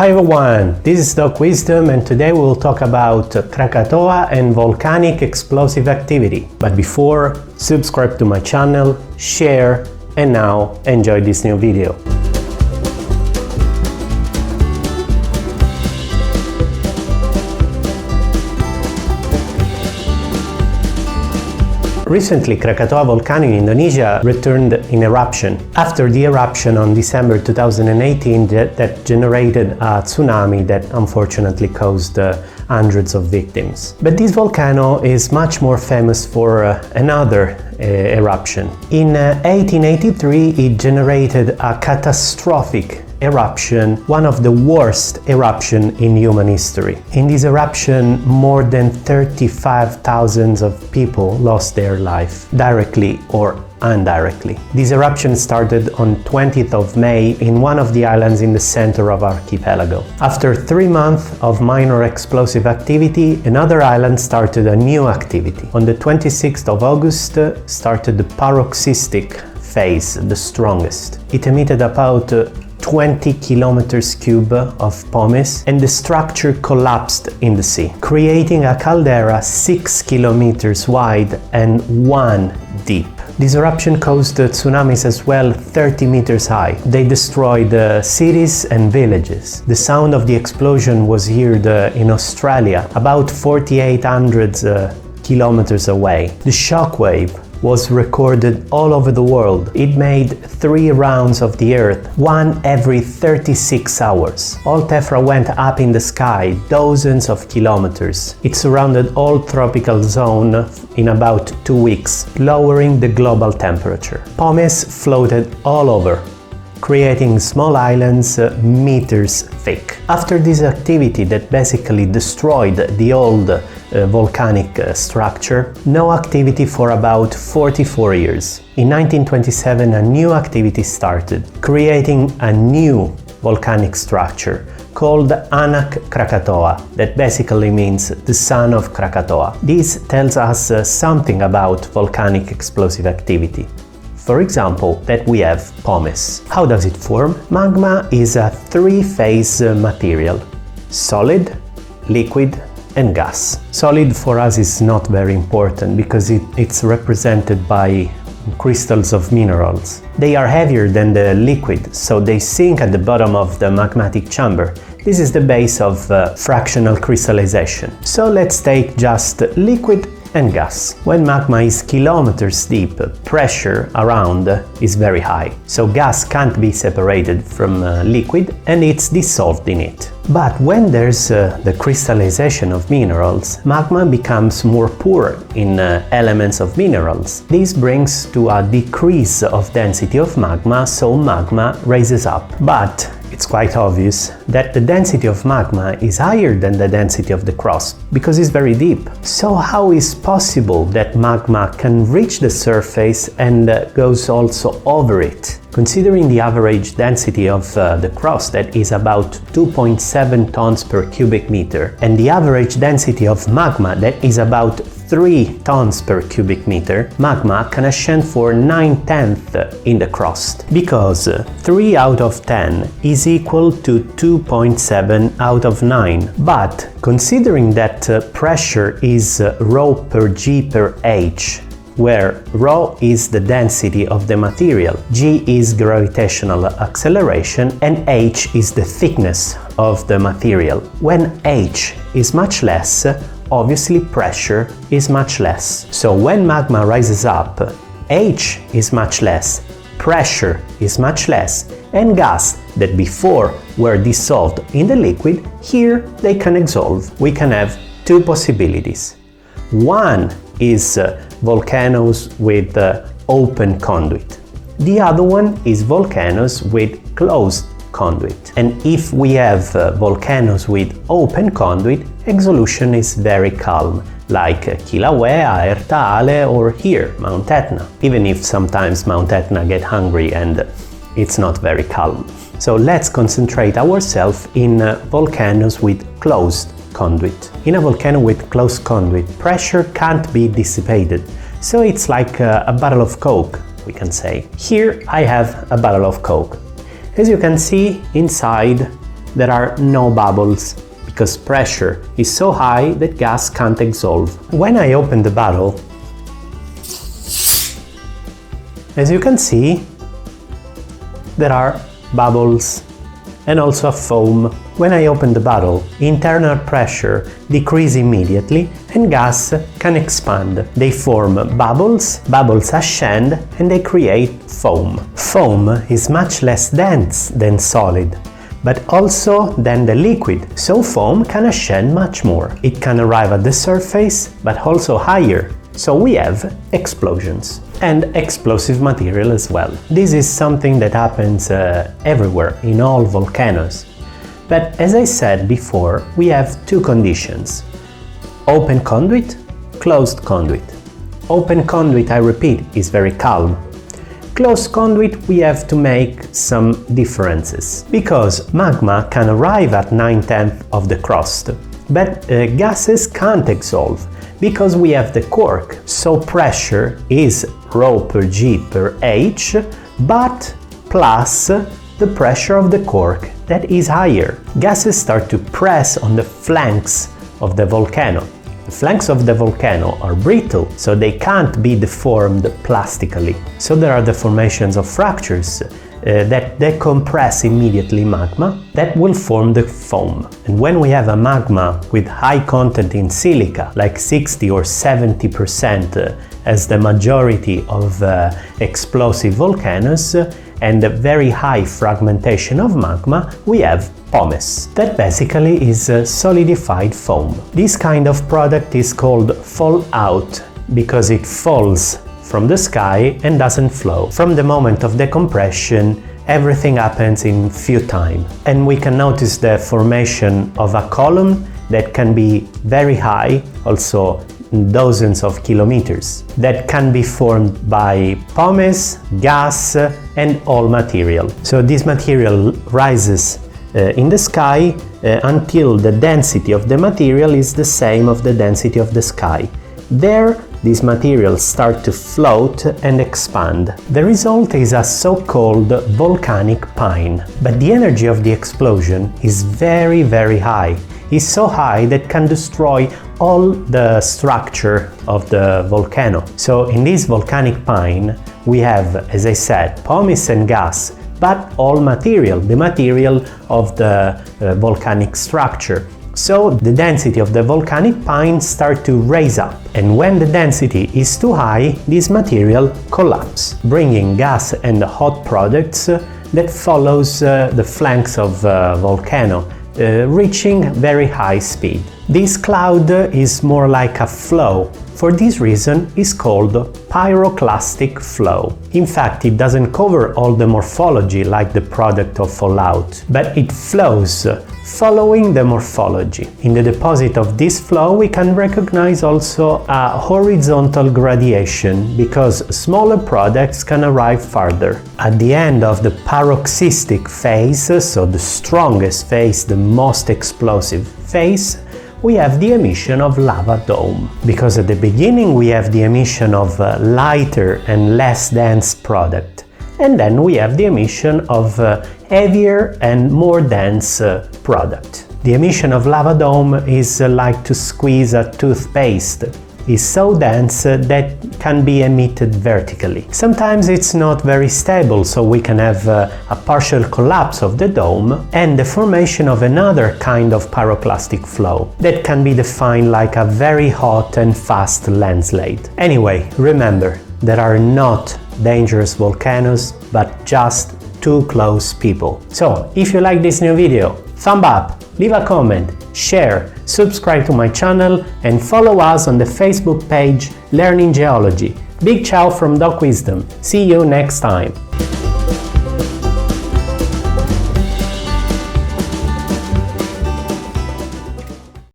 Hi everyone, this is Doc Wisdom and today we will talk about Krakatoa and volcanic explosive activity. But before, subscribe to my channel, share, and now enjoy this new video. Recently, Krakatoa volcano in Indonesia returned in eruption. After the eruption on December 2018 that generated a tsunami that unfortunately caused hundreds of victims. But this volcano is much more famous for another eruption. In 1883 it generated a catastrophic eruption, one of the worst eruptions in human history. In this eruption, more than 35,000 of people lost their life, directly or indirectly. This eruption started on 20th of May in one of the islands in the center of archipelago. After 3 months of minor explosive activity, another island started a new activity. On the 26th of August started the paroxystic phase, the strongest. It emitted about 20 kilometers cube of pumice, and the structure collapsed in the sea, creating a caldera 6 kilometers wide and 1 deep. This eruption caused tsunamis as well 30 meters high. They destroyed cities and villages. The sound of the explosion was heard in Australia, about 4,800 kilometers away. The shockwave was recorded all over the world. It made 3 rounds of the Earth, one every 36 hours. All tephra went up in the sky, dozens of kilometers. It surrounded all tropical zone in about 2 weeks, lowering the global temperature. Pumice floated all over, creating small islands meters thick. After this activity that basically destroyed the old volcanic structure, no activity for about 44 years. In 1927 a new activity started, creating a new volcanic structure called Anak Krakatoa, that basically means the son of Krakatoa. This tells us something about volcanic explosive activity. For example, that we have pumice. How does it form? Magma is a 3-phase material: solid, liquid, and gas. Solid for us is not very important because it's represented by crystals of minerals. They are heavier than the liquid, so they sink at the bottom of the magmatic chamber. This is the base of fractional crystallization. So let's take just liquid and gas. When magma is kilometers deep, pressure around is very high, so gas can't be separated from liquid and it's dissolved in it. But when there's the crystallization of minerals, magma becomes more poor in elements of minerals. This brings to a decrease of density of magma, so magma rises up. But it's quite obvious that the density of magma is higher than the density of the crust, because it's very deep. So how is possible that magma can reach the surface and goes also over it? Considering the average density of the crust, that is about 2.7 tons per cubic meter, and the average density of magma, that is about 3 tons per cubic meter, magma can ascend for 9/10 in the crust, because 3 out of 10 is equal to 2.7 out of 9. But considering that pressure is ρ per g per h, where ρ is the density of the material, g is gravitational acceleration, and h is the thickness of the material. When h is much less, obviously pressure is much less. So when magma rises up, h is much less, pressure is much less, and gas that before were dissolved in the liquid, here they can dissolve. We can have 2 possibilities. One is volcanoes with open conduit. The other one is volcanoes with closed conduit. And if we have volcanoes with open conduit, exsolution is very calm, like Kilauea, Ertaale, or here, Mount Etna, even if sometimes Mount Etna get hungry and it's not very calm. So let's concentrate ourselves in volcanoes with closed conduit. In a volcano with closed conduit, pressure can't be dissipated, so it's like a bottle of Coke, we can say. Here I have a bottle of Coke. As you can see, inside there are no bubbles, because pressure is so high that gas can't dissolve. When I open the bottle, as you can see, there are bubbles and also a foam. When I open the bottle, internal pressure decreases immediately and gas can expand. They form bubbles, bubbles ascend, and they create foam. Foam is much less dense than solid, but also than the liquid, so foam can ascend much more. It can arrive at the surface, but also higher, so we have explosions. And explosive material as well. This is something that happens everywhere, in all volcanoes. But as I said before, we have two conditions: open conduit, closed conduit. Open conduit, I repeat, is very calm. Closed conduit, we have to make some differences, because magma can arrive at 9/10 of the crust, but gases can't dissolve, because we have the cork, so pressure is ρ per g per h, but plus the pressure of the cork, that is higher. Gases start to press on the flanks of the volcano. The flanks of the volcano are brittle, so they can't be deformed plastically. So there are the formations of fractures that decompress immediately magma that will form the foam. And when we have a magma with high content in silica, like 60 or 70% as the majority of explosive volcanoes, and a very high fragmentation of magma, we have pumice. That basically is solidified foam. This kind of product is called fallout because it falls from the sky and doesn't flow. From the moment of decompression, everything happens in few time. And we can notice the formation of a column that can be very high, also dozens of kilometers, that can be formed by pumice, gas, and all material. So this material rises in the sky until the density of the material is the same of the density of the sky. There, these materials start to float and expand. The result is a so-called volcanic pine. But the energy of the explosion is very, very high. It's so high that can destroy all the structure of the volcano. So in this volcanic pine, we have, as I said, pumice and gas, but all material, the material of the volcanic structure. So the density of the volcanic pine starts to raise up, and when the density is too high, this material collapses, bringing gas and hot products that follows the flanks of the volcano, reaching very high speed. This cloud is more like a flow. For this reason, it's called Pyroclastic Flow. In fact, it doesn't cover all the morphology like the product of fallout, but it flows following the morphology. In the deposit of this flow, we can recognize also a horizontal gradation, because smaller products can arrive farther. At the end of the paroxystic phase, so the strongest phase, the most explosive phase, we have the emission of lava dome. Because at the beginning we have the emission of lighter and less dense product, and then we have the emission of heavier and more dense product. The emission of lava dome is like to squeeze a toothpaste. It's so dense that can be emitted vertically. Sometimes it's not very stable, so we can have a partial collapse of the dome and the formation of another kind of pyroclastic flow that can be defined like a very hot and fast landslide. Anyway, remember, there are not dangerous volcanoes, but just too close people. So, if you like this new video, thumb up, leave a comment, share, subscribe to my channel, and follow us on the Facebook page Learning Geology. Big ciao from Doc Wisdom. See you next time.